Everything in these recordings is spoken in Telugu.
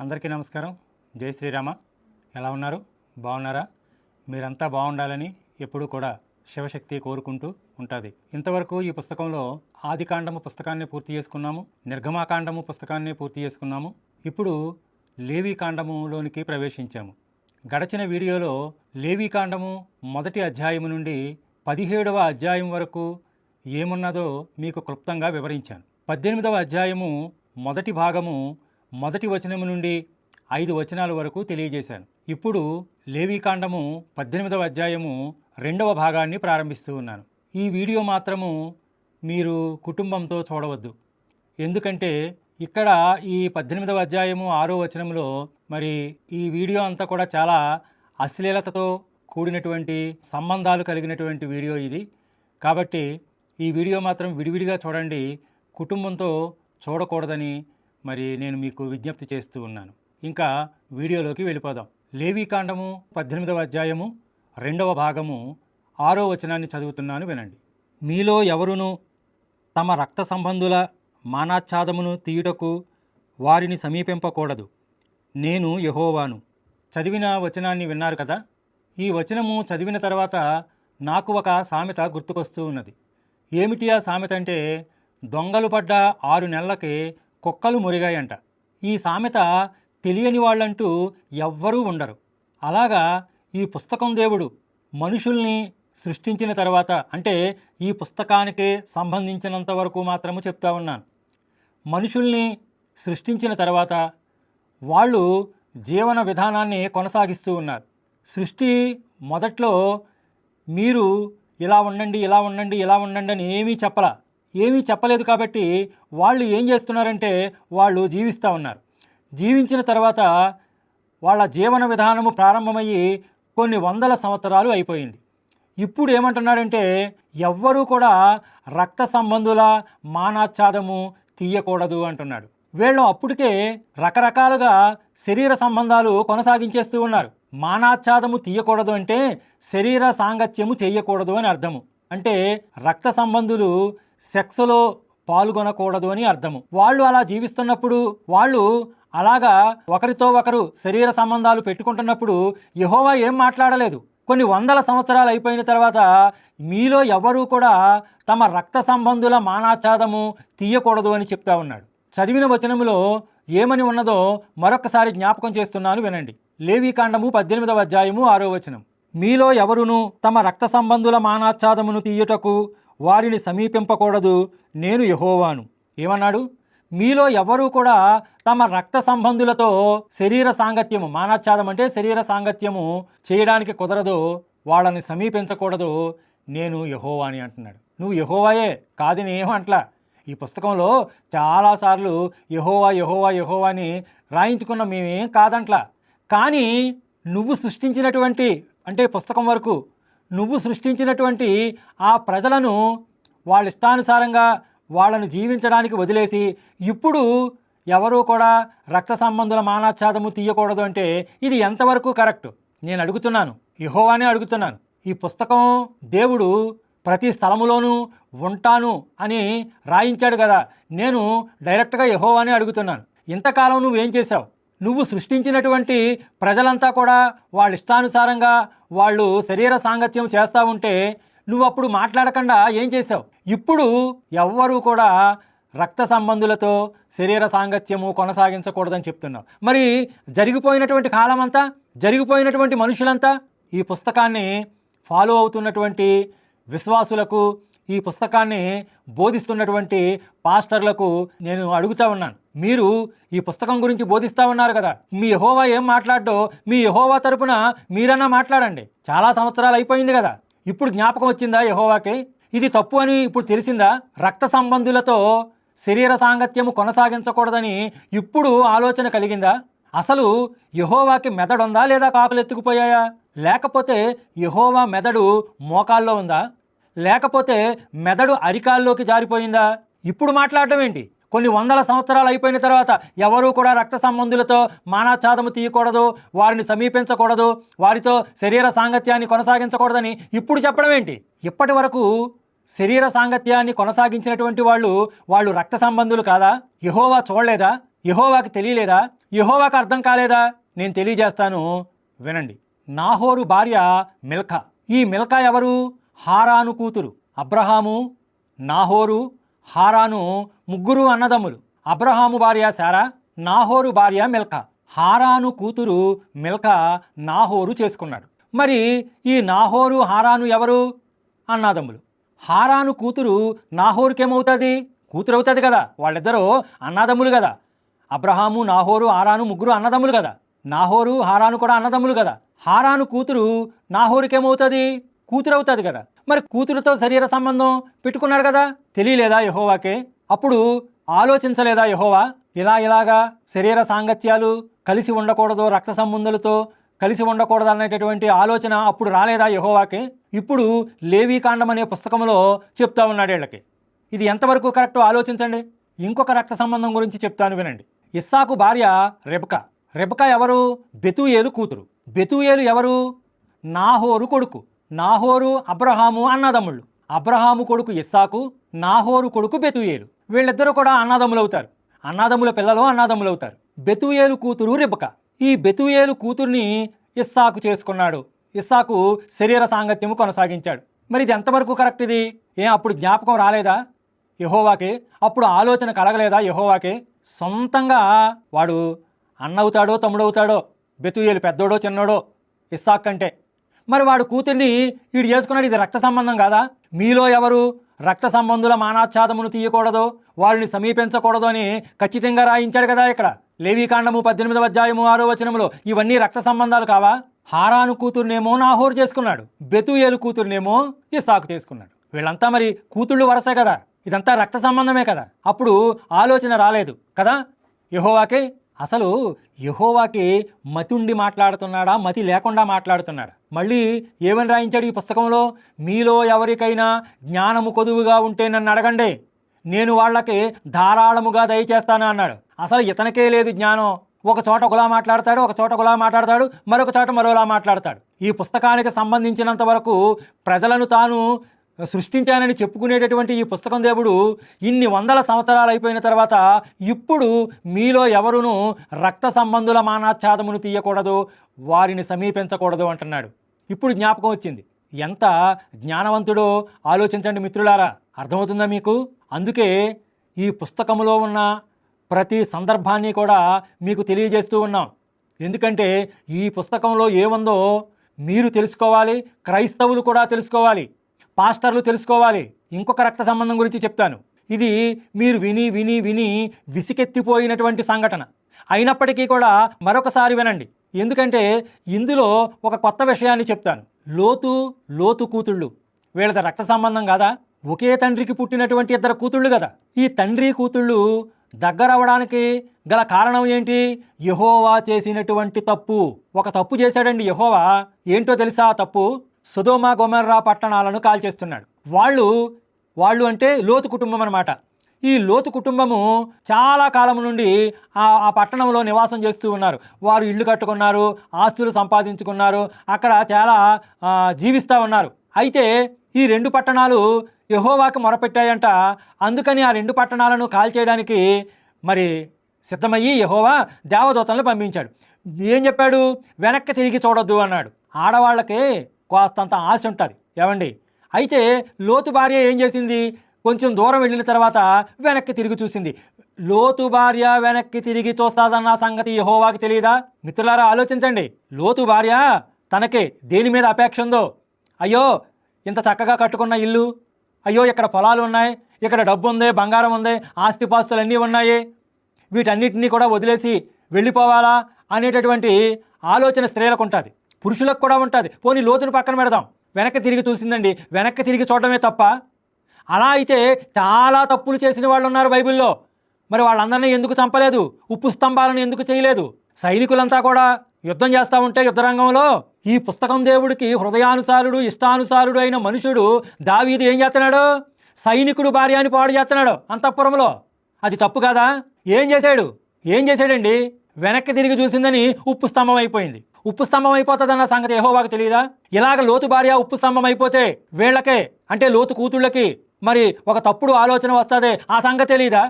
అందరికీ నమస్కారం. జై శ్రీరామ. ఎలా ఉన్నారు? బాగున్నారా? మీరంతా బాగుండాలని ఎప్పుడూ కూడా శివశక్తి కోరుకుంటూ ఉంటుంది. ఇంతవరకు ఈ పుస్తకంలో ఆదికాండము పుస్తకాన్ని పూర్తి చేసుకున్నాము, నిర్గమాకాండము పుస్తకాన్ని పూర్తి చేసుకున్నాము. ఇప్పుడు లేవీకాండములోనికి ప్రవేశించాము. గడచిన వీడియోలో లేవీకాండము మొదటి అధ్యాయము నుండి 17వ అధ్యాయం వరకు ఏమున్నదో మీకు క్లుప్తంగా వివరించాను. 18వ అధ్యాయము మొదటి భాగము మొదటి వచనము నుండి 5 వచనాల వరకు తెలియజేశాను. ఇప్పుడు లేవీకాండము 18వ అధ్యాయము 2వ భాగాన్ని ప్రారంభిస్తూ ఉన్నాను. ఈ వీడియో మాత్రము మీరు కుటుంబంతో చూడవద్దు. ఎందుకంటే ఇక్కడ ఈ 18వ అధ్యాయము 6వ వచనంలో మరి ఈ వీడియో అంతా కూడా చాలా అశ్లీలతతో కూడినటువంటి సంబంధాలు కలిగినటువంటి వీడియో ఇది. కాబట్టి ఈ వీడియో మాత్రం విడివిడిగా చూడండి, కుటుంబంతో చూడకూడదని మరి నేను మీకు విజ్ఞప్తి చేస్తూ ఉన్నాను. ఇంకా వీడియోలోకి వెళ్ళిపోదాం. లేవీకాండము 18వ అధ్యాయము 2వ భాగము 6వ వచనాన్ని చదువుతున్నాను, వినండి. మీలో ఎవరును తమ రక్త సంబంధుల మానాచ్ఛాదమును తీయుటకు వారిని సమీపింపకూడదు, నేను యెహోవాను. చదివిన వచనాన్ని విన్నారు కదా. ఈ వచనము చదివిన తర్వాత నాకు ఒక సామెత గుర్తుకొస్తూ ఉన్నది. ఏమిటి ఆ సామెత అంటే, దొంగలు పడ్డ 6 నెలలకి కుక్కలు మురిగాయంట. ఈ సామెత తెలియని వాళ్ళంటూ ఎవ్వరూ ఉండరు. అలాగా ఈ పుస్తకం దేవుడు మనుషుల్ని సృష్టించిన తర్వాత, అంటే ఈ పుస్తకానికి సంబంధించినంత వరకు మాత్రము చెప్తా ఉన్నాను, మనుషుల్ని సృష్టించిన తర్వాత వాళ్ళు జీవన విధానాన్ని కొనసాగిస్తూ ఉన్నారు. సృష్టి మొదట్లో మీరు ఇలా ఉండండి, ఇలా ఉండండి, ఇలా ఉండండి అని ఏమీ చెప్పలేదు. కాబట్టి వాళ్ళు ఏం చేస్తున్నారంటే వాళ్ళు జీవిస్తూ ఉన్నారు. జీవించిన తర్వాత వాళ్ళ జీవన విధానము ప్రారంభమయ్యి కొన్ని వందల సంవత్సరాలు అయిపోయింది. ఇప్పుడు ఏమంటున్నాడంటే, ఎవ్వరూ కూడా రక్త సంబంధుల మానాచ్ఛాదము తీయకూడదు అంటున్నాడు. వీళ్ళు అప్పటికే రకరకాలుగా శరీర సంబంధాలు కొనసాగించేస్తూ ఉన్నారు. మానాచ్ఛాదము తీయకూడదు అంటే శరీర సాంగత్యము చేయకూడదు అని అర్థము. అంటే రక్త సంబంధులు సెక్స్లో పాల్గొనకూడదు అని అర్థము. వాళ్ళు అలా జీవిస్తున్నప్పుడు, వాళ్ళు అలాగా ఒకరితో ఒకరు శరీర సంబంధాలు పెట్టుకుంటున్నప్పుడు యెహోవా ఏం మాట్లాడలేదు. కొన్ని వందల సంవత్సరాలు అయిపోయిన తర్వాత మీలో ఎవరూ కూడా తమ రక్త సంబంధుల మానాచ్ఛాదము తీయకూడదు అని చెప్తా ఉన్నాడు. చదివిన వచనములో ఏమని ఉన్నదో మరొకసారి జ్ఞాపకం చేస్తున్నాను, వినండి. లేవీకాండము 18వ అధ్యాయము 6వ వచనం. మీలో ఎవరును తమ రక్త సంబంధుల మానాచ్ఛాదమును తీయుటకు వారిని సమీపింపకూడదు, నేను యెహోవాను. ఏమన్నాడు? మీలో ఎవరూ కూడా తమ రక్త సంబంధులతో శరీర సాంగత్యము, మానాచ్ఛాదం అంటే శరీర సాంగత్యము చేయడానికి కుదరదు, వాళ్ళని సమీపించకూడదు, నేను యెహోవాని అంటున్నాడు. నువ్వు యెహోవాయే కాదని ఏమంట్లా. ఈ పుస్తకంలో చాలాసార్లు యెహోవా యెహోవా యెహోవా అని రాయించుకున్న మేమేం కాదంట్లా. కానీ నువ్వు సృష్టించినటువంటి, అంటే పుస్తకం వరకు నువ్వు సృష్టించినటువంటి ఆ ప్రజలను వాళ్ళ ఇష్టానుసారంగా వాళ్ళను జీవించడానికి వదిలేసి ఇప్పుడు ఎవరూ కూడా రక్త సంబంధుల మానాచ్ఛాదము తీయకూడదు అంటే ఇది ఎంతవరకు కరెక్ట్? నేను అడుగుతున్నాను, యెహోవానే అడుగుతున్నాను. ఈ పుస్తకం దేవుడు ప్రతి స్థలములోనూ ఉంటాను అని రాయించాడు కదా. నేను డైరెక్ట్గా యెహోవానే అడుగుతున్నాను. ఇంతకాలం నువ్వేం చేశావు? నువ్వు సృష్టించినటువంటి ప్రజలంతా కూడా వాళ్ళ ఇష్టానుసారంగా వాళ్ళు శరీర సాంగత్యం చేస్తూ ఉంటే నువ్వు అప్పుడు మాట్లాడకుండా ఏం చేశావు? ఇప్పుడు ఎవ్వరూ కూడా రక్త సంబంధులతో శరీర సాంగత్యము కొనసాగించకూడదని చెప్తున్నావు. మరి జరిగిపోయినటువంటి కాలమంతా, జరిగిపోయినటువంటి మనుషులంతా, ఈ పుస్తకాన్ని ఫాలో అవుతున్నటువంటి విశ్వాసులకు, ఈ పుస్తకాన్ని బోధిస్తున్నటువంటి పాస్టర్లకు నేను అడుగుతా ఉన్నాను, మీరు ఈ పుస్తకం గురించి బోధిస్తూ ఉన్నారు కదా, మీ యెహోవా ఏం మాట్లాడో మీ యెహోవా తరపున మీరన్నా మాట్లాడండి. చాలా సంవత్సరాలు అయిపోయింది కదా, ఇప్పుడు జ్ఞాపకం వచ్చిందా యెహోవాకి? ఇది తప్పు అని ఇప్పుడు తెలిసిందా? రక్త సంబంధులతో శరీర సాంగత్యము కొనసాగించకూడదని ఇప్పుడు ఆలోచన కలిగిందా? అసలు యెహోవాకి మెదడుందా లేదా కాకులు ఎత్తుకుపోయాయా? లేకపోతే యెహోవా మెదడు మోకాల్లో ఉందా? లేకపోతే మెదడు అరికాల్లోకి జారిపోయిందా? ఇప్పుడు మాట్లాడడం ఏంటి? కొన్ని వందల సంవత్సరాలు అయిపోయిన తర్వాత ఎవరూ కూడా రక్త సంబంధులతో మానాచ్ఛాదము తీయకూడదు, వారిని సమీపించకూడదు, వారితో శరీర సాంగత్యాన్ని కొనసాగించకూడదని ఇప్పుడు చెప్పడం ఏంటి? ఇప్పటి వరకు శరీర సాంగత్యాన్ని కొనసాగించినటువంటి వాళ్ళు రక్త సంబంధులు కాదా? యెహోవా చూడలేదా? యెహోవాకి తెలియలేదా? యెహోవాకి అర్థం కాలేదా? నేను తెలియజేస్తాను, వినండి. నాహోరు భార్య మిల్కా. ఈ మిల్కా ఎవరు? హారాను కూతురు. అబ్రహాము, నాహోరు, హారాను ముగ్గురు అన్నదమ్ములు. అబ్రహాము భార్య శారా, నాహోరు భార్య మిల్కా. హారాను కూతురు మిల్కా నాహోరు చేసుకున్నాడు. మరి ఈ నాహోరు హారాను ఎవరు? అన్నదమ్ములు. హారాను కూతురు నాహోరుకేమవుతుంది? కూతురు అవుతుంది కదా. వాళ్ళిద్దరూ అన్నదమ్ములు కదా. అబ్రహాము, నాహోరు, హారాను ముగ్గురు అన్నదమ్ములు కదా. నాహోరు, హారాను కూడా అన్నదమ్ములు కదా. హారాను కూతురు నాహోరుకేమవుతుంది? కూతురు అవుతుంది కదా. మరి కూతురుతో శరీర సంబంధం పెట్టుకున్నాడు కదా. తెలియలేదా యెహోవాకే? అప్పుడు ఆలోచించలేదా యెహోవా? ఇలాగా శరీర సాంగత్యాలు కలిసి ఉండకూడదు, రక్త సంబంధులతో కలిసి ఉండకూడదు అనేటటువంటి ఆలోచన అప్పుడు రాలేదా యెహోవాకే? ఇప్పుడు లేవీకాండం అనే పుస్తకంలో చెప్తా ఉన్నాడు వీళ్ళకి. ఇది ఎంతవరకు కరెక్టో ఆలోచించండి. ఇంకొక రక్త సంబంధం గురించి చెప్తాను, వినండి. ఇస్సాకు భార్య రెబకా. రెబకా ఎవరు? బెతూయేలు కూతురు. బెతూయేలు ఎవరు? నాహోరు కొడుకు. నాహోరు, అబ్రహాము అన్నదమ్ముళ్ళు. అబ్రహాము కొడుకు ఇస్సాకు, నాహోరు కొడుకు బెతూయేలు. వీళ్ళిద్దరూ కూడా అన్నదమ్ములు అవుతారు. అన్నదమ్ముల పిల్లలు అన్నదమ్ములు అవుతారు. బెతూయేలు కూతురు రెబకా. ఈ బెతూయేలు కూతుర్ని ఇస్సాకు చేసుకున్నాడు. ఇస్సాకు శరీర సాంగత్యము కొనసాగించాడు. మరి ఇది ఎంతవరకు కరెక్ట్? ఇది అప్పుడు జ్ఞాపకం రాలేదా యెహోవాకే? అప్పుడు ఆలోచన కలగలేదా యెహోవాకే? సొంతంగా వాడు అన్నవుతాడో తమ్ముడవుతాడో, బెతూయేలు పెద్దోడో చిన్నోడో ఇస్సాకు కంటే. మరి వాడు కూతుర్ని వీడు చేసుకున్నాడు. ఇది రక్త సంబంధం కాదా? మీలో ఎవరు రక్త సంబంధుల మానాచ్ఛాదమును తీయకూడదు, వారిని సమీపించకూడదు అని ఖచ్చితంగా రాయించాడు కదా ఇక్కడ. లేవీకాండము 18వ అధ్యాయము 6వ వచనములో ఇవన్నీ రక్త సంబంధాలు కావా? హారాను కూతుర్నేమో నాహోరు చేసుకున్నాడు, బెతూయేలు కూతుర్నేమో ఇస్సాకు చేసుకున్నాడు. వీళ్ళంతా మరి కూతుళ్ళు వరసే కదా. ఇదంతా రక్త సంబంధమే కదా. అప్పుడు ఆలోచన రాలేదు కదా యెహోవాకే? అసలు యెహోవాకి మతి ఉండి మాట్లాడుతున్నాడా, మతి లేకుండా మాట్లాడుతున్నాడా? మళ్ళీ ఏమని రాయించాడు ఈ పుస్తకంలో? మీలో ఎవరికైనా జ్ఞానము కొదువుగా ఉంటే నన్ను అడగండి, నేను వాళ్ళకి ధారాళముగా దయచేస్తాను అన్నాడు. అసలు ఇతనికే లేదు జ్ఞానం. ఒక చోట ఒకలా మాట్లాడతాడు, ఒక చోట ఒకలా మాట్లాడతాడు, మరొక చోట మరోలా మాట్లాడతాడు. ఈ పుస్తకానికి సంబంధించినంత వరకు ప్రజలను తాను సృష్టించానని చెప్పుకునేటటువంటి ఈ పుస్తకం దేవుడు ఇన్ని వందల సంవత్సరాలు అయిపోయిన తర్వాత ఇప్పుడు మీలో ఎవరునూ రక్త సంబంధుల మానాచ్ఛాదమును తీయకూడదు, వారిని సమీపించకూడదు అంటున్నాడు. ఇప్పుడు జ్ఞాపకం వచ్చింది. ఎంత జ్ఞానవంతుడో ఆలోచించండి మిత్రులారా. అర్థమవుతుందా మీకు? అందుకే ఈ పుస్తకంలో ఉన్న ప్రతి సందర్భాన్ని కూడా మీకు తెలియజేస్తూ ఉన్నాం. ఎందుకంటే ఈ పుస్తకంలో ఏముందో మీరు తెలుసుకోవాలి, క్రైస్తవులు కూడా తెలుసుకోవాలి, పాస్టర్లు తెలుసుకోవాలి. ఇంకొక రక్త సంబంధం గురించి చెప్తాను. ఇది మీరు విని విని విని విసికెత్తిపోయినటువంటి సంఘటన అయినప్పటికీ కూడా మరొకసారి వినండి. ఎందుకంటే ఇందులో ఒక కొత్త విషయాన్ని చెప్తాను. లోతు కూతుళ్ళు వీళ్ళది రక్త సంబంధం కాదా? ఒకే తండ్రికి పుట్టినటువంటి ఇద్దరు కూతుళ్ళు కదా. ఈ తండ్రి కూతుళ్ళు దగ్గరవడానికి గల కారణం ఏంటి? యెహోవా చేసినటువంటి తప్పు. ఒక తప్పు చేశాడండి యెహోవా. ఏంటో తెలుసా ఆ తప్పు? సొదొమ గొమొర్రా పట్టణాలను కాల్చేస్తున్నాడు. వాళ్ళు అంటే లోతు కుటుంబం అన్నమాట. ఈ లోతు కుటుంబము చాలా కాలం నుండి ఆ పట్టణంలో నివాసం చేస్తూ ఉన్నారు. వారు ఇళ్ళు కట్టుకున్నారు, ఆస్తులు సంపాదించుకున్నారు, అక్కడ చాలా జీవిస్తూ ఉన్నారు. అయితే ఈ 2 పట్టణాలు యెహోవాకు మొరపెట్టాయంట. అందుకని ఆ 2 పట్టణాలను కాల్చేయడానికి మరి సిద్ధమయ్యి యెహోవా దేవదూతలను పంపించాడు. ఏం చెప్పాడు? వెనక్కి తిరిగి చూడొద్దు అన్నాడు. ఆడవాళ్ళకి కాస్తంత ఆశ ఉంటుంది ఏమండి. అయితే లోతు భార్య ఏం చేసింది? కొంచెం దూరం వెళ్ళిన తర్వాత వెనక్కి తిరిగి చూసింది. లోతు భార్య వెనక్కి తిరిగి చూస్తాదన్న సంగతి యెహోవాకి తెలియదా? మిత్రులారా ఆలోచించండి. లోతు భార్య తనకి దేని మీద అపేక్ష ఉందో, అయ్యో ఇంత చక్కగా కట్టుకున్న ఇల్లు, అయ్యో ఇక్కడ పొలాలు ఉన్నాయి, ఇక్కడ డబ్బు ఉంది, బంగారం ఉంది, ఆస్తిపాస్తులు అన్నీ ఉన్నాయి, వీటన్నిటినీ కూడా వదిలేసి వెళ్ళిపోవాలా అనేటటువంటి ఆలోచన స్త్రీలకు ఉంటుంది, పురుషులకు కూడా ఉంటుంది. పోనీ లోతును పక్కన పెడదాం. వెనక్కి తిరిగి చూసిందండి. వెనక్కి తిరిగి చూడడమే తప్ప? అలా అయితే చాలా తప్పులు చేసిన వాళ్ళు ఉన్నారు బైబిల్లో. మరి వాళ్ళందరినీ ఎందుకు చంపలేదు? ఉప్పు స్తంభాలను ఎందుకు చేయలేదు? సైనికులంతా కూడా యుద్ధం చేస్తూ ఉంటే యుద్ధరంగంలో ఈ పుస్తకం దేవుడికి హృదయానుసారుడు, ఇష్టానుసారుడు అయిన మనుషుడు దావీదు ఏం చేస్తున్నాడు? సైనికుడు భార్యని పాడు చేస్తున్నాడు అంతఃపురంలో. అది తప్పు కదా? ఏం చేశాడండి? వెనక్కి తిరిగి చూసిందని ఉప్పు స్తంభం అయిపోయింది. ఉప్పు స్తంభం అయిపోతుందన్న సంగతి యెహోవాకు తెలియదా? ఇలాగ లోతు భార్య ఉప్పు స్తంభం అయిపోతే వీళ్ళకే, అంటే లోతు కూతుళ్ళకి మరి ఒక తప్పుడు ఆలోచన వస్తుంది, ఆ సంగతి తెలీదా?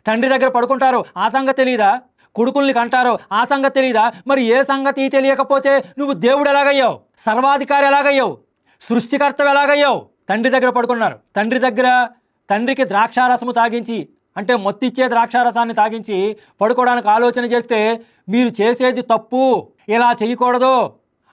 తండ్రి దగ్గర పడుకుంటారు, ఆ సంగతి తెలీదా? కొడుకుల్ని కంటారు, ఆ సంగతి తెలీదా? మరి ఏ సంగతి తెలియకపోతే నువ్వు దేవుడు ఎలాగయ్యావు? సర్వాధికారి ఎలాగయ్యావు? సృష్టికర్త ఎలాగయ్యావు? తండ్రి దగ్గర పడుకున్నారు. తండ్రికి ద్రాక్షారసము తాగించి, అంటే మొత్తిచ్చే ద్రాక్షారసాన్ని తాగించి పడుకోవడానికి ఆలోచన చేస్తే మీరు చేసేది తప్పు, ఇలా చేయకూడదు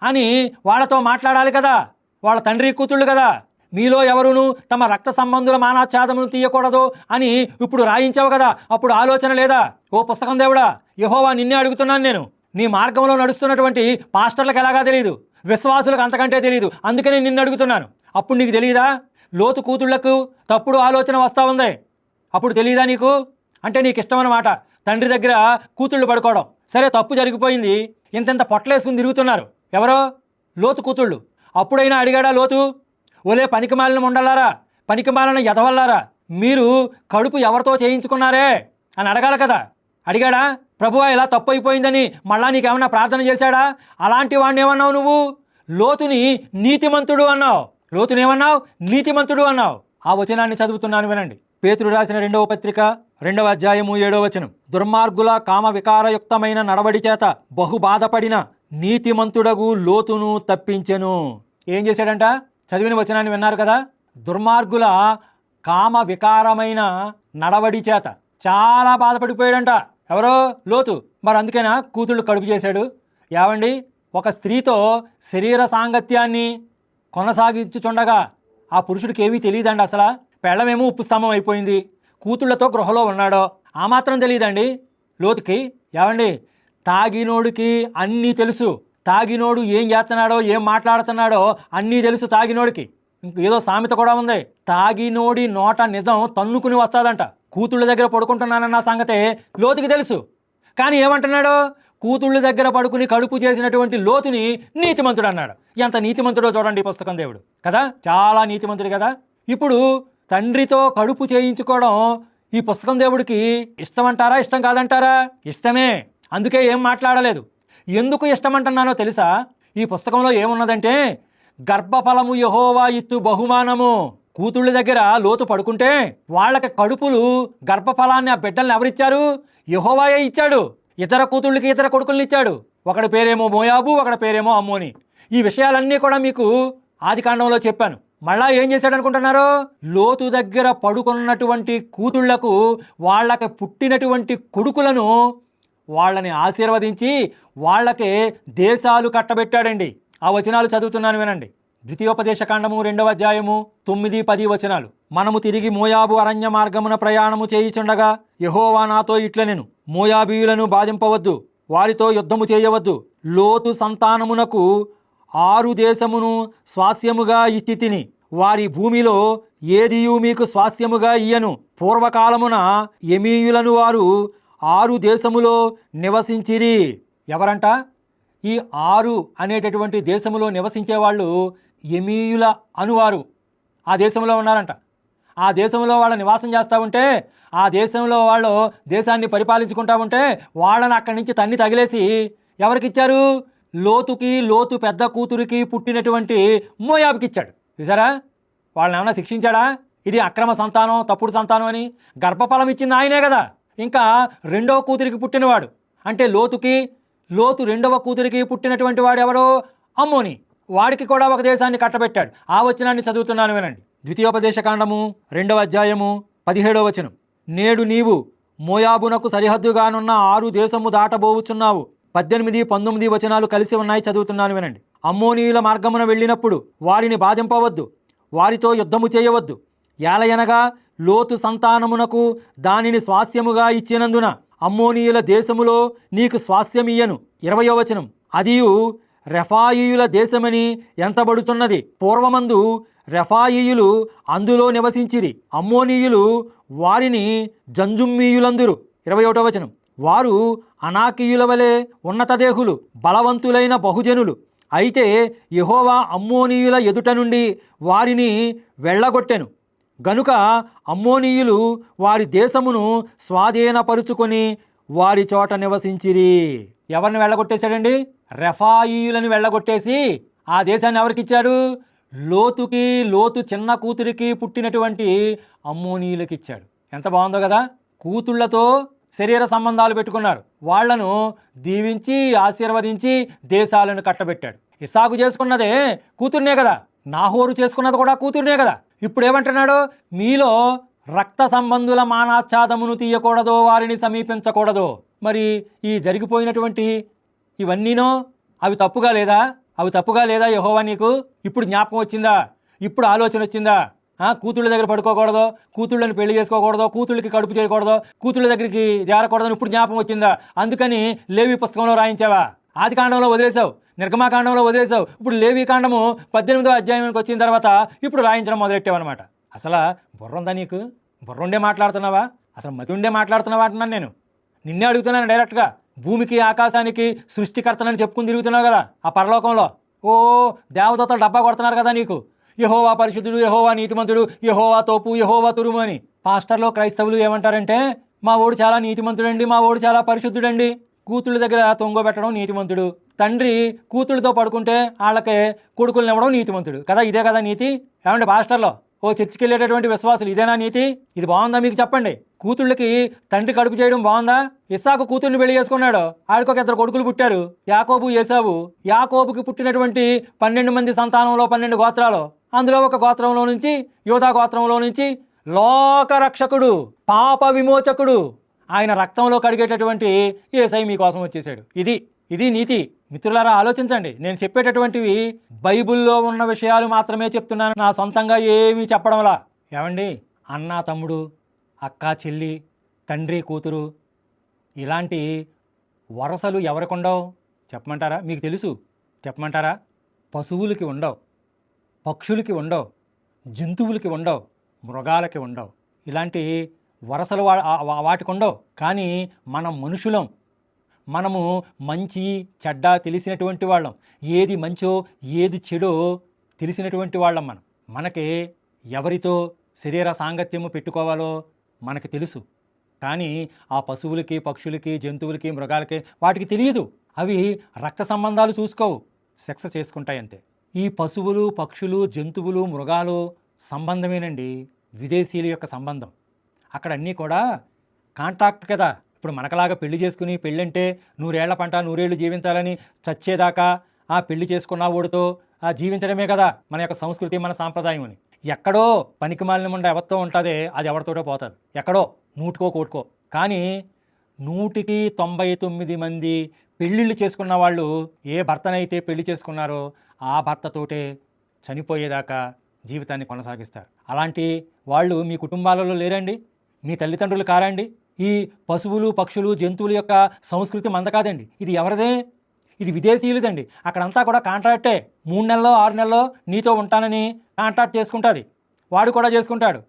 అని వాళ్ళతో మాట్లాడాలి కదా. వాళ్ళ తండ్రి కూతుళ్ళు కదా. మీలో ఎవరును తమ రక్త సంబంధుల మానాఛాదమును తీయకూడదు అని ఇప్పుడు రాయించావు కదా. అప్పుడు ఆలోచన లేదా? ఓ పుస్తకం దేవుడా, యెహోవా నిన్నే అడుగుతున్నాను నేను. నీ మార్గంలో నడుస్తున్నటువంటి పాస్టర్లకు ఎలాగా తెలియదు, విశ్వాసులకు అంతకంటే తెలియదు. అందుకనే నిన్ను అడుగుతున్నాను. అప్పుడు నీకు తెలియదా? లోతు కూతుళ్లకు తప్పుడు ఆలోచన వస్తూ ఉంది, అప్పుడు తెలియదా నీకు? అంటే నీకు ఇష్టమన్నమాట తండ్రి దగ్గర కూతుళ్ళు పడుకోవడం. సరే, తప్పు జరిగిపోయింది. ఇంత పొట్టలేసుకుని తిరుగుతున్నారు ఎవరో లోతు కూతుళ్ళు. అప్పుడైనా అడిగాడా లోతు? ఓలే పనికిమాలిన ఉండలారా, పనికిమాలిన ఎదవల్లారా, మీరు కడుపు ఎవరితో చేయించుకున్నారే అని అడగాలి కదా. అడిగాడా? ప్రభువా ఇలా తప్పు అయిపోయిందని మళ్ళా నీకేమన్నా ప్రార్థన చేశాడా? అలాంటి వాడిని ఏమన్నావు నువ్వు? లోతుని నీతిమంతుడు అన్నావు. లోతునేమన్నావు? నీతిమంతుడు అన్నావు. ఆ వచనాన్ని చదువుతున్నాను వినండి. పేతురు రాసిన 2వ పత్రిక 2వ అధ్యాయము 7వ వచనం. దుర్మార్గుల కామ వికారయుక్తమైన నడవడి చేత బహు బాధపడిన నీతిమంతుడగు లోతును తప్పించెను. ఏం చేశాడంట? చదివిన వచనాన్ని విన్నారు కదా. దుర్మార్గుల కామ వికారమైన నడవడి చేత చాలా బాధపడిపోయాడంట. ఎవరో? లోతు. మరి అందుకైనా కూతుళ్ళు కడుపు చేశాడు. ఏవండి, ఒక స్త్రీతో శరీర సాంగత్యాన్ని కొనసాగించుచుండగా ఆ పురుషుడికి ఏమీ తెలియదండి. అసలు పెళ్ళమేమో ఉప్పు స్తంభం అయిపోయింది, కూతుళ్లతో గృహలో ఉన్నాడో ఆ మాత్రం తెలియదండి లోతుకి. ఏవండి, తాగినోడికి అన్నీ తెలుసు. తాగినోడు ఏం చేస్తున్నాడో ఏం మాట్లాడుతున్నాడో అన్నీ తెలుసు తాగినోడికి. ఏదో సామెత కూడా ఉంది, తాగినోడి నోట నిజం తన్నుకుని వస్తాదంట. కూతుళ్ళ దగ్గర పడుకుంటున్నానన్న సంగతే లోతుకి తెలుసు. కానీ ఏమంటున్నాడు? కూతుళ్ళ దగ్గర పడుకుని కడుపు చేసినటువంటి లోతుని నీతిమంతుడు అన్నాడు. ఎంత నీతిమంతుడో చూడండి ఈ పుస్తకం దేవుడు కదా. చాలా నీతిమంతుడు కదా. ఇప్పుడు తండ్రితో కడుపు చేయించుకోవడం ఈ పుస్తకం దేవుడికి ఇష్టం అంటారా, ఇష్టం కాదంటారా? ఇష్టమే. అందుకే ఏం మాట్లాడలేదు. ఎందుకు ఇష్టమంటున్నానో తెలుసా? ఈ పుస్తకంలో ఏమున్నదంటే, గర్భఫలము యెహోవా ఇత్తు బహుమానము. కూతుళ్ళ దగ్గర లోతు పడుకుంటే వాళ్ళకి కడుపులు గర్భఫలాన్ని, ఆ బిడ్డల్ని ఎవరిచ్చారు? యెహోవాయే ఇచ్చాడు. ఇతర కూతుళ్ళకి ఇతర కొడుకుల్ని ఇచ్చాడు. ఒకడి పేరేమో మోయాబు, ఒకడి పేరేమో అమ్మోని. ఈ విషయాలన్నీ కూడా మీకు ఆదికాండంలో చెప్పాను. మళ్ళా ఏం చేశాడు అనుకుంటున్నారు? లోతు దగ్గర పడుకున్నటువంటి కూతుళ్లకు వాళ్ళకి పుట్టినటువంటి కొడుకులను వాళ్ళని ఆశీర్వదించి వాళ్ళకే దేశాలు కట్టబెట్టాడండి. ఆ వచనాలు చదువుతున్నాను వినండి. ద్వితీయోపదేశకాండము 2వ అధ్యాయము 9, 10 వచనాలు. మనము తిరిగి మోయాబు అరణ్య మార్గమున ప్రయాణము చేయుచుండగా యెహోవా నాతో ఇట్లనెను, మోయాబీయులను బాధింపవద్దు, వారితో యుద్ధము చేయవద్దు. లోతు సంతానమునకు 6 దేశమును స్వాస్యముగా ఇచ్చి తిని, వారి భూమిలో ఏదియు మీకు స్వాస్యముగా ఇయ్యను. పూర్వకాలమున ఎమీయులను వారు 6 దేశములో నివసించిరి. ఎవరంట? ఈ 6 అనేటటువంటి దేశములో నివసించే వాళ్ళు ఎమీయుల అనువారు ఆ దేశంలో ఉన్నారంట. ఆ దేశంలో వాళ్ళ నివాసం చేస్తూ ఉంటే, ఆ దేశంలో వాళ్ళు దేశాన్ని పరిపాలించుకుంటూ ఉంటే వాళ్ళని అక్కడి నుంచి తన్ని తగిలేసి ఎవరికిచ్చారు? లోతుకి, లోతు పెద్ద కూతురికి పుట్టినటువంటి మోయాబుకి ఇచ్చాడు. చూసారా? వాళ్ళని ఏమైనా శిక్షించాడా? ఇది అక్రమ సంతానం, తప్పుడు సంతానం అని. గర్భఫలం ఇచ్చింది ఆయనే కదా. ఇంకా 2వ కూతురికి పుట్టినవాడు అంటే లోతు 2వ కూతురికి పుట్టినటువంటి వాడు ఎవరో? అమ్మోని. వాడికి కూడా ఒక దేశాన్ని కట్టబెట్టాడు. ఆ వచనాన్ని చదువుతున్నాను వినండి. ద్వితీయోపదేశకాండము 2వ అధ్యాయము 17వ వచనం. నేడు నీవు మోయాబునకు సరిహద్దుగానున్న 6 దేశము దాటబోవుచున్నావు. 18, 19 వచనాలు కలిసి ఉన్నాయి, చదువుతున్నాను వినండి. అమ్మోనీయుల మార్గమున వెళ్ళినప్పుడు వారిని బాధింపవద్దు, వారితో యుద్ధము చేయవద్దు. ఏలయనగా లోతు సంతానమునకు దానిని స్వాస్యముగా ఇచ్చినందున అమ్మోనీయుల దేశములో నీకు స్వాస్యమియ్యను. 20వ వచనం. అదియు రెఫాయీయుల దేశమని ఎంతబడుతున్నది. పూర్వమందు రెఫాయీయులు అందులో నివసించిరి, అమ్మోనీయులు వారిని జంజుమ్మీయులందురు. 21వ వచనం. వారు అనాకీయుల వలె ఉన్నతదేహులు, బలవంతులైన బహుజనులు. అయితే యెహోవా అమ్మోనీయుల ఎదుట నుండి వారిని వెళ్ళగొట్టెను గనుక అమ్మోనీయులు వారి దేశమును స్వాధీనపరుచుకొని వారి చోట నివసించిరి. ఎవరిని వెళ్ళగొట్టేశాడండి? రెఫాయీయులను వెళ్ళగొట్టేసి ఆ దేశాన్ని ఎవరికిచ్చాడు? లోతు చిన్న కూతురికి పుట్టినటువంటి అమ్మోనీయులకి ఇచ్చాడు. ఎంత బాగుందో కదా. కూతుళ్లతో శరీర సంబంధాలు పెట్టుకున్నారు. వాళ్లను దీవించి ఆశీర్వదించి దేశాలను కట్టబెట్టాడు. ఇస్సాకు చేసుకున్నదే కూతుర్నే కదా, నాహోరు చేసుకున్నది కూడా కూతుర్నే కదా. ఇప్పుడు ఏమంటున్నాడు? మీలో రక్త సంబంధుల మానాచ్ఛాదమును తీయకూడదో, వారిని సమీపించకూడదు. మరి ఈ జరిగిపోయినటువంటి ఇవన్నీనో అవి తప్పుగా లేదా? అవి తప్పుగా లేదా యెహోవా నీకు? ఇప్పుడు జ్ఞాపకం వచ్చిందా? ఇప్పుడు ఆలోచన వచ్చిందా? కూతుళ్ళ దగ్గర పడుకోకూడదు, కూతుళ్ళని పెళ్లి చేసుకోకూడదు, కూతుళ్ళకి కడుపు చేయకూడదు, కూతుళ్ళ దగ్గరికి చేరకూడదని ఇప్పుడు జ్ఞాపకం వచ్చిందా? అందుకని లేవి పుస్తకంలో రాయించావా? ఆది కాండంలో వదిలేసావు, నిర్గమాకాండంలో వదిలేసావు. ఇప్పుడు లేవి కాండము 18వ అధ్యాయానికి వచ్చిన తర్వాత ఇప్పుడు రాయించడం మొదలెట్టావన్నమాట. అసలు బుర్ర ఉందా నీకు? బుర్ర ఉండే మాట్లాడుతున్నావా? అసలు మతి ఉండే మాట్లాడుతున్నావా అంటున్నాను నేను. నిన్నే అడుగుతున్నాను డైరెక్ట్గా. భూమికి ఆకాశానికి సృష్టికర్తనని చెప్పుకుని తిరుగుతున్నావు కదా ఆ పరలోకంలో. ఓ దేవదూతలు డబ్బా కొడుతున్నారు కదా నీకు, యెహోవా పరిశుద్ధుడు, యెహోవా నీతిమంతుడు, యెహోవా తోపు, యెహోవా తురుము అని. పాస్టర్లో క్రైస్తవులు ఏమంటారంటే, మా ఓడు చాలా నీతిమంతుడండి, మా ఓడు చాలా పరిశుద్ధుడండి. కూతుళ్ళ దగ్గర తొంగబెట్టడం నీతిమంతుడు, తండ్రి కూతుళ్ళతో పడుకుంటే వాళ్ళకే కొడుకులను ఇవ్వడం నీతిమంతుడు కదా. ఇదే కదా నీతి? ఏమంటే పాస్టర్లో, ఓ చర్చికి వెళ్ళేటటువంటి విశ్వాసులు, ఇదేనా నీతి? ఇది బాగుందా మీకు చెప్పండి. కూతుళ్ళకి తండ్రి కడుపు చేయడం బాగుందా? ఇస్సాకు కూతుర్ని పెళ్లి చేసుకున్నాడు, ఆడికి ఒక 2 కొడుకులు పుట్టారు, యాకోబు ఏశావు. యాకోబుకి పుట్టినటువంటి 12 మంది సంతానంలో 12 గోత్రాలు, అందులో ఒక గోత్రంలో నుంచి, యోధా గోత్రంలో నుంచి లోకరక్షకుడు, పాప విమోచకుడు, ఆయన రక్తంలో కడిగేటటువంటి యేసై మీకోసం వచ్చేసాడు. ఇది నీతి. మిత్రులారా ఆలోచించండి. నేను చెప్పేటటువంటివి బైబిల్లో ఉన్న విషయాలు మాత్రమే చెప్తున్నాను, నా సొంతంగా ఏమీ చెప్పడంలా. ఏమండి, అన్న తమ్ముడు, అక్క చెల్లి, తండ్రి కూతురు, ఇలాంటి వరసలు ఎవరికి ఉండవు చెప్పమంటారా? మీకు తెలుసు, చెప్పమంటారా? పశువులకి ఉండవు, పక్షులకి ఉండవు, జంతువులకి ఉండవు, మృగాలకి ఉండవు. ఇలాంటి వరసలు వాటికి ఉండవు. కానీ మనం మనుషులం, మనము మంచి చెడ్డ తెలిసినటువంటి వాళ్ళం, ఏది మంచో ఏది చెడో తెలిసినటువంటి వాళ్ళం. మనకి ఎవరితో శరీర సాంగత్యము పెట్టుకోవాలో మనకి తెలుసు. కానీ ఆ పశువులకి, పక్షులకి, జంతువులకి, మృగాలకి వాటికి తెలియదు. అవి రక్త సంబంధాలు చూసుకోవు, సెక్స్ చేసుకుంటాయి అంతే. ఈ పశువులు, పక్షులు, జంతువులు, మృగాలు సంబంధమేనండి విదేశీయుల యొక్క సంబంధం. అక్కడ అన్నీ కూడా కాంట్రాక్ట్ కదా. ఇప్పుడు మనకలాగా పెళ్లి చేసుకుని, పెళ్ళంటే 100 ఏళ్ల పంట 100 ఏళ్ళు జీవించాలని చచ్చేదాకా ఆ పెళ్లి చేసుకున్న ఓడితో జీవించడమే కదా మన యొక్క సంస్కృతి, మన సాంప్రదాయం అని. ఎక్కడో పనికిమాలిన ముండ ఎవరితో ఉంటుందే అది ఎవరితోటో పోతుంది, ఎక్కడో 100కో 1 కానీ 100కి 99 మంది పెళ్ళిళ్ళు చేసుకున్న వాళ్ళు ఏ భర్తనైతే పెళ్లి చేసుకున్నారో ఆ భర్తతోటే చనిపోయేదాకా జీవితాన్ని కొనసాగిస్తారు. అలాంటి వాళ్ళు మీ కుటుంబాలలో లేరండి? మీ తల్లిదండ్రులు కారండి? ఈ పశువులు, పక్షులు, జంతువుల యొక్క సంస్కృతి మంద కాదండి, ఇది ఎవరిదే? ఇది విదేశీయులదండి. అక్కడంతా కూడా కాంట్రాక్టే. 3 నెలల్లో 6 నెలల్లో నీతో ఉంటానని కాంట్రాక్ట్ చేసుకుంటుంది, వాడు కూడా చేసుకుంటాడు.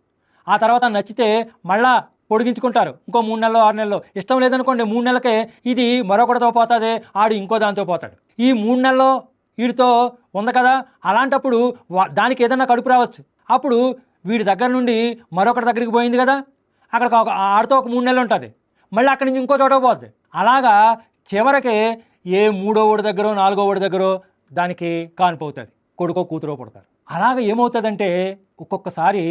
ఆ తర్వాత నచ్చితే మళ్ళా పొడిగించుకుంటారు, ఇంకో 3 నెలల్లో 6 నెలల్లో. ఇష్టం లేదనుకోండి 3 నెలలకే ఇది మరొకటితో పోతుంది, ఆడు ఇంకో దాంతో పోతాడు. ఈ 3 నెలల్లో వీడితో ఉంది కదా, అలాంటప్పుడు దానికి ఏదన్నా కడుపు రావచ్చు. అప్పుడు వీడి దగ్గర నుండి మరొకటి దగ్గరికి పోయింది కదా, అక్కడ ఆడితో ఒక 3 నెలలు ఉంటుంది, మళ్ళీ అక్కడి నుంచి ఇంకో చోట పోతుంది. అలాగా చివరికి ఏ 3వ ఓడి దగ్గర 4వ ఓడి దగ్గర దానికి కానిపోతుంది, కొడుకో కూతురో పుడతారు. అలాగ ఏమవుతుందంటే ఒక్కొక్కసారి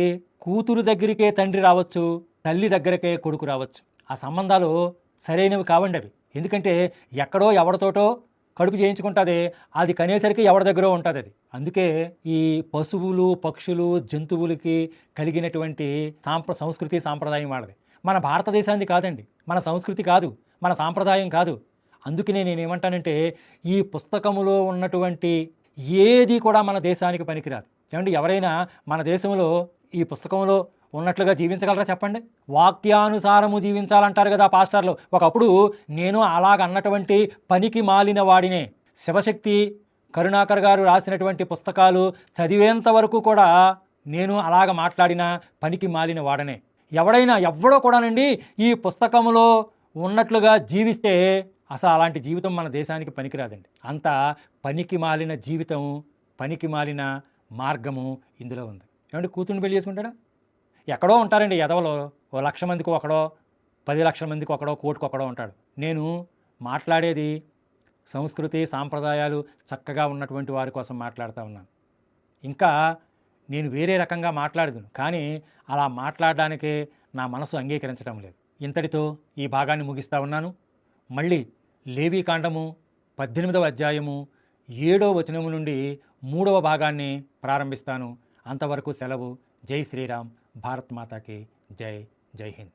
కూతురు దగ్గరికే తండ్రి రావచ్చు, తల్లి దగ్గరకే కొడుకు రావచ్చు. ఆ సంబంధాలు సరైనవి కావండి అవి. ఎందుకంటే ఎక్కడో ఎవరితోటో కడుపు చేయించుకుంటుంది, అది కనేసరికి ఎవరి దగ్గర ఉంటుంది అది. అందుకే ఈ పశువులు, పక్షులు, జంతువులకి కలిగినటువంటి సంస్కృతి సాంప్రదాయం వాళ్ళది. మన భారతదేశానికి కాదండి, మన సంస్కృతి కాదు, మన సాంప్రదాయం కాదు. అందుకనే నేనేమంటానంటే ఈ పుస్తకములో ఉన్నటువంటి ఏది కూడా మన దేశానికి పనికిరాదు. ఏమండి, ఎవరైనా మన దేశంలో ఈ పుస్తకంలో ఉన్నట్లుగా జీవించగలరా చెప్పండి? వాక్యానుసారము జీవించాలంటారు కదా పాస్టర్లు. ఒకప్పుడు నేను అలాగన్నటువంటి పనికి మాలిన వాడినే. శివశక్తి కరుణాకర్ గారు రాసినటువంటి పుస్తకాలు చదివేంత వరకు కూడా నేను అలాగ మాట్లాడిన పనికి మాలిన వాడనే. ఎవడో కూడానండి ఈ పుస్తకంలో ఉన్నట్లుగా జీవిస్తే అసలు అలాంటి జీవితం మన దేశానికి పనికిరాదండి. అంత పనికి మాలిన జీవితం, పనికి మాలిన మార్గము ఇందులో ఉంది. ఏమంటే కూతుర్ని పెళ్లి చేసుకుంటాడా? ఎక్కడో ఉంటారండి ఎదవలో, 1,00,000 మందికి ఒకడో, 10 లక్షల మందికి ఒకడో, కోటికి ఒకడో ఉంటాడు. నేను మాట్లాడేది సంస్కృతి సాంప్రదాయాలు చక్కగా ఉన్నటువంటి వారి కోసం మాట్లాడుతూ ఉన్నాను. ఇంకా నేను వేరే రకంగా మాట్లాడదును, కానీ అలా మాట్లాడడానికి నా మనసు అంగీకరించడం లేదు. ఇంతటితో ఈ భాగాన్ని ముగిస్తా ఉన్నాను. మళ్ళీ లేవీకాండము 18వ అధ్యాయము 7వ వచనము నుండి 3వ భాగాన్ని ప్రారంభిస్తాను. అంతవరకు సెలవు. జై శ్రీరామ్. భారత్ మాతాకి జై. జై హింద్.